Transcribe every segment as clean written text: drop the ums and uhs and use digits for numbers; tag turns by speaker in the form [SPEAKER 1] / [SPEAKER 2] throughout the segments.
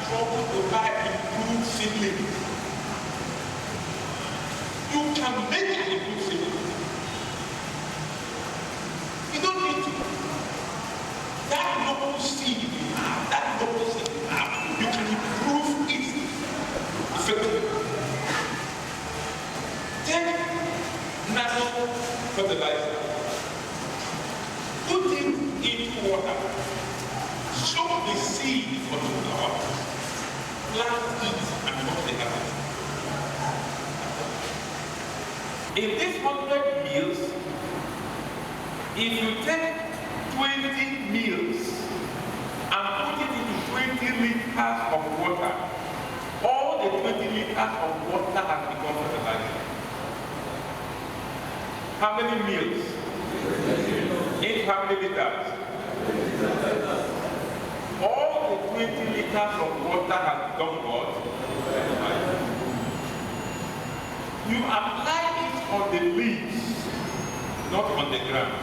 [SPEAKER 1] trouble to buy improved seedling. You can make an improved seedling. You don't need to. That local seed you have, you can improve it effectively. Take nano fertilizer, put it into water, soak the seed for the flower, plant it, and watch the harvest. In this 100 meals, if you take 20 meals and put it into 20 liters of water, all the 20 liters of water has become fertilizer. How many meals? In how many liters? All the 20 liters of water has become what? Fertilizer. You apply it on the leaves, not on the ground.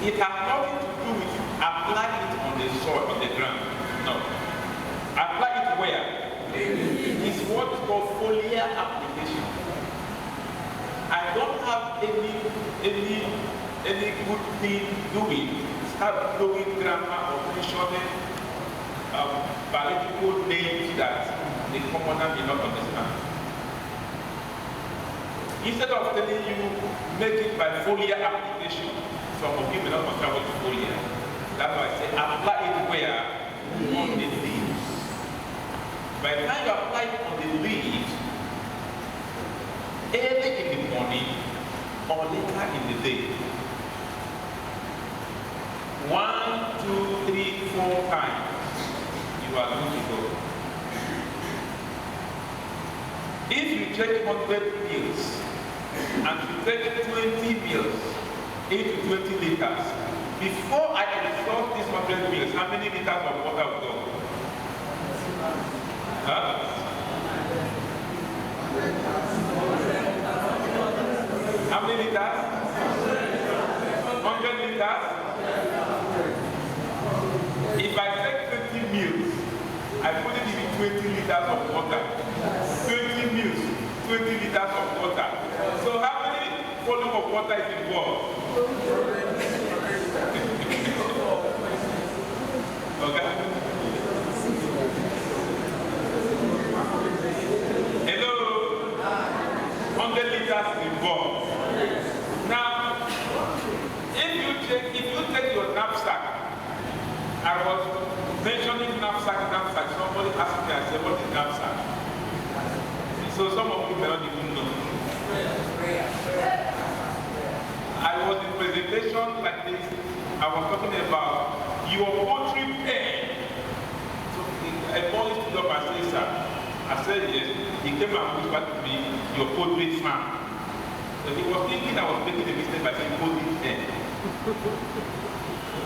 [SPEAKER 1] It has nothing to do with you applying it on the soil, on the ground. No. Apply it where? It's what is called foliar application. I don't have any good thing doing. Start doing grammar or mentioning biological names that the commoner may not understand. Instead of telling you, make it by foliar application. Some of you may not understand what is foliar. That's why I say apply it where? On the leaves. By the time you apply it on the leaves, early in the morning or later in the day, 1, 2, 3, 4 times, you are good to go. If you take 100 meals and you take 20 meals into 20 liters, before I exhaust these 100 meals, how many liters of water will go? Huh? How many liters? 100 liters? If I take 20 meals, I put it in 20 liters of water. 20 meals, 20 liters of water. So how many volume of water is involved? Okay. Hello? 100 liters involved. Now, if you take your knapsack, I was mentioning knapsack. Somebody asked me, I said, what is knapsack? So some of you may not even know. I was in presentation like this. I was talking about your poultry pen. So a boy stood up and said, sir. I said yes. He came and whispered to me, your poultry farm. So he was thinking I was making a mistake by saying poultry pen.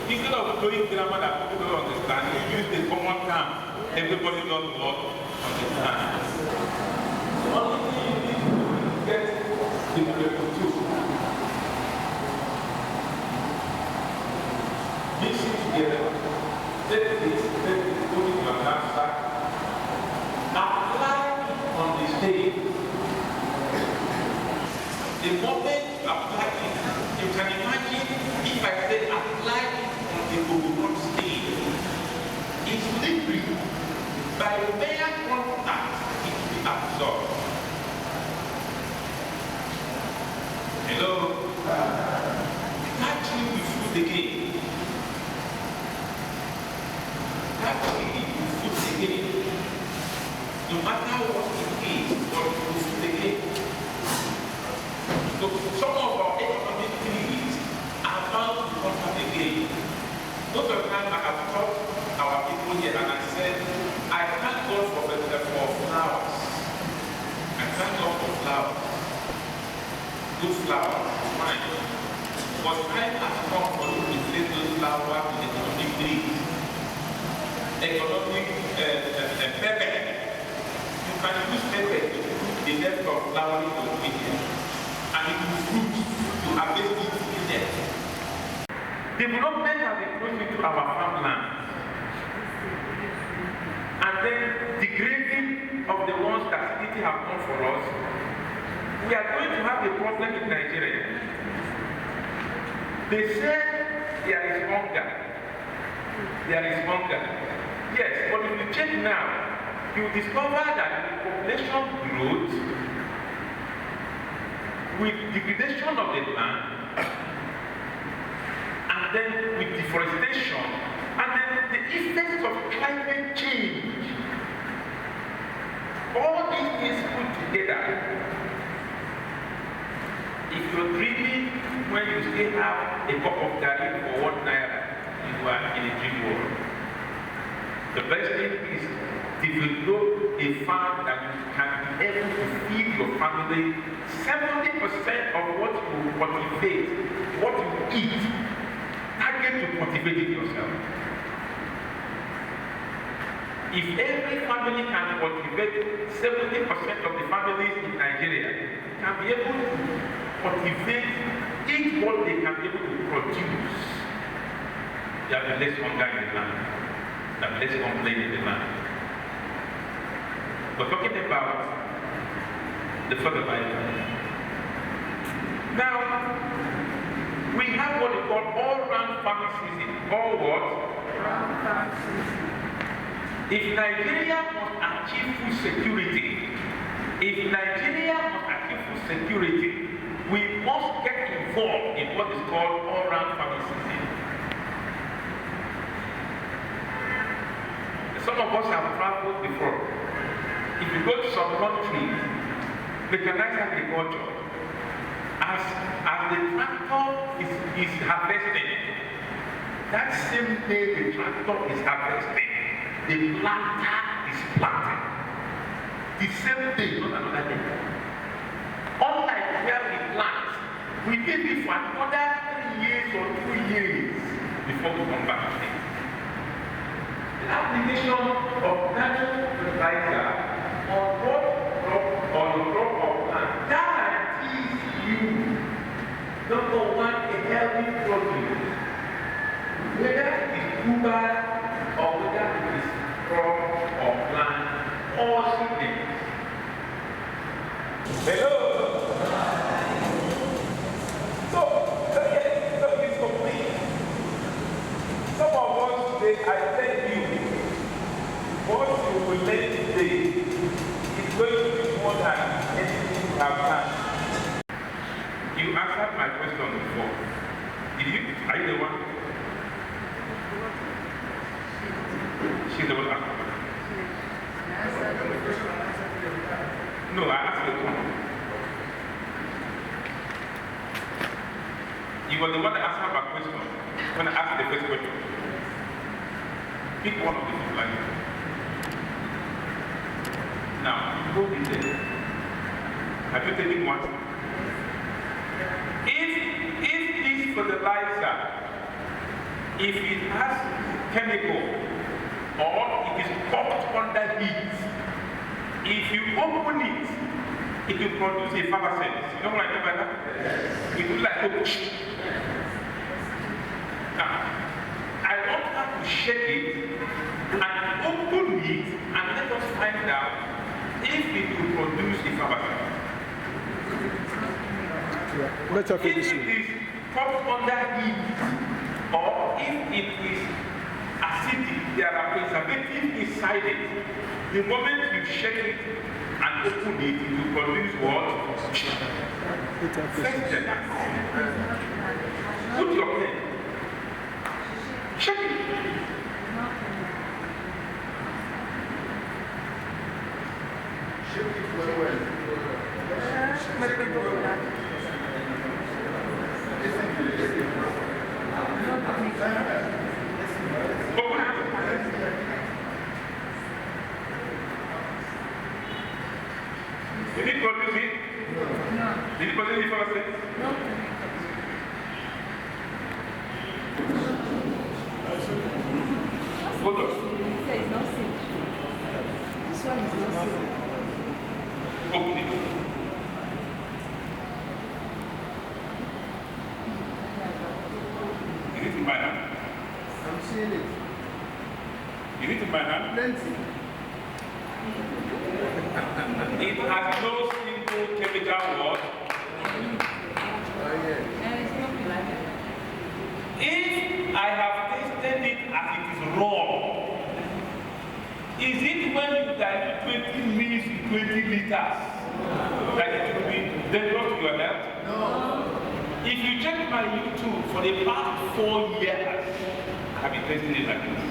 [SPEAKER 1] Instead of doing grammar that people don't understand, you use the common term everybody knows what understand. The only thing you need to get the level 2. Mix it together, take this, put it in your knapsack, apply it on the stage. The moment you apply it, you can imagine if I say apply it on the overall stage, it's liquid. By mere contact, it will be absorbed. Hello? Catch you with food again. Catch you with food again. No matter what it is, what you do food again. So some of our economic needs are bound to come up again. Most of the time I have taught our people here and I said, I thank God for flowers. I thank God for flowers. Good flowers, fine. But time has come for you to replace those flowers with economic needs. Economic pepper. You can use pepper to put the depth of flowering of India. And it will fruit to harvest it in there. Development has been brought into our farmland. And of the ones that CDT have done for us, we are going to have a problem in Nigeria. They say there is hunger. There is hunger. Yes, but if you check now, you discover that the population growth with degradation of the land, and then with deforestation, and then the effects of climate change. All these things put together, if you're dreaming when you still have a cup of garri for ₦1, you are in a dream world. The best thing is develop a farm that you can be able to feed your family. 70% of what you cultivate, what you eat, target to cultivate it yourself. If every family can cultivate 70% of the families in Nigeria can be able to cultivate, eat what they can be able to produce, there will be less hunger in the land, there will be less complaint in the land. We're talking about the fertilizer. Now, we have what we call all-round farming season. All what? All-round farming season. If Nigeria must achieve food security, we must get involved in what is called all-round farming season. Some of us have traveled before. If you go to some countries, mechanized agriculture, as the tractor is harvesting, that same day the tractor is harvesting, the planter is planting. The same day, not another day. Unlike where we plant, we did it for another 3 years or 2 years before we come back to it. The application of natural fertilizer on what crop or plant guarantees you, number one, a healthy produce. Whether it is tuber or whether it is crop or plant or seedlings. Hello. So it's complete. Some of us today, I tell you, what you will learn today is going to be more than anything you have done. You answered my question before. Did you? Are you the one? She's the one asking. No, I asked the one. You were the one that answered my question when I asked the first question. Pick one of the two like that. Now, go in there. Have you taken one? If this fertilizer, if it has chemical or it is popped under heat, if you open it, it will produce a effervescence. You know what I mean by that? It will like a Now, I want her to shake it and open it and let us find out if it will produce effervescence. If it is popped under heat or if it is acidic, there are preservatives inside it. The moment you shake it and open it, it will produce what? Put your pen. Shake it. Shake it very well. Did it produce it? No. Did it produce it first? No. Hold on. This one is not safe. Open it. Is it in my hand? I'm seeing it. Is it in my hand? Plenty. It has no single chemical word. If I have tasted it as it is raw, is it when you dilute 20 mils in 20 liters that it will be dangerous to your health?
[SPEAKER 2] No.
[SPEAKER 1] If you check my YouTube for the past 4 years, I have been tasting it like this.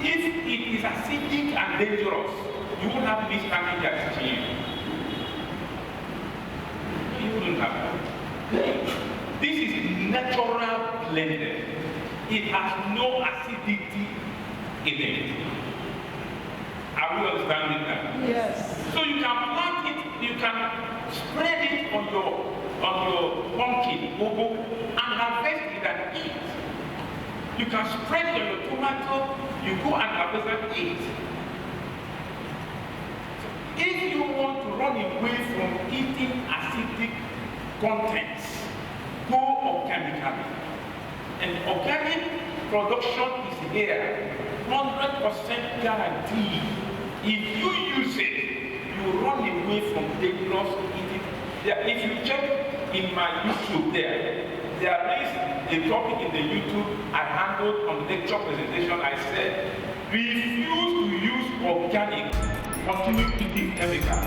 [SPEAKER 1] If it is acidic and dangerous, you won't have this package teaching you. You wouldn't have that. This is natural blended. It has no acidity in it. Are we understanding that?
[SPEAKER 2] Yes.
[SPEAKER 1] So you can plant it, you can spread it on your pumpkin, ugu, and harvest it and eat. You can spread it on your tomato, you go and harvest and eat. If you want to run away from eating acidic contents, go organically. And organic production is here, 100% guaranteed. If you use it, you run away from dangerous eating. If you check in my YouTube there is a topic in the YouTube I handled on lecture presentation. I said, refuse to use organic, continue eating chemical.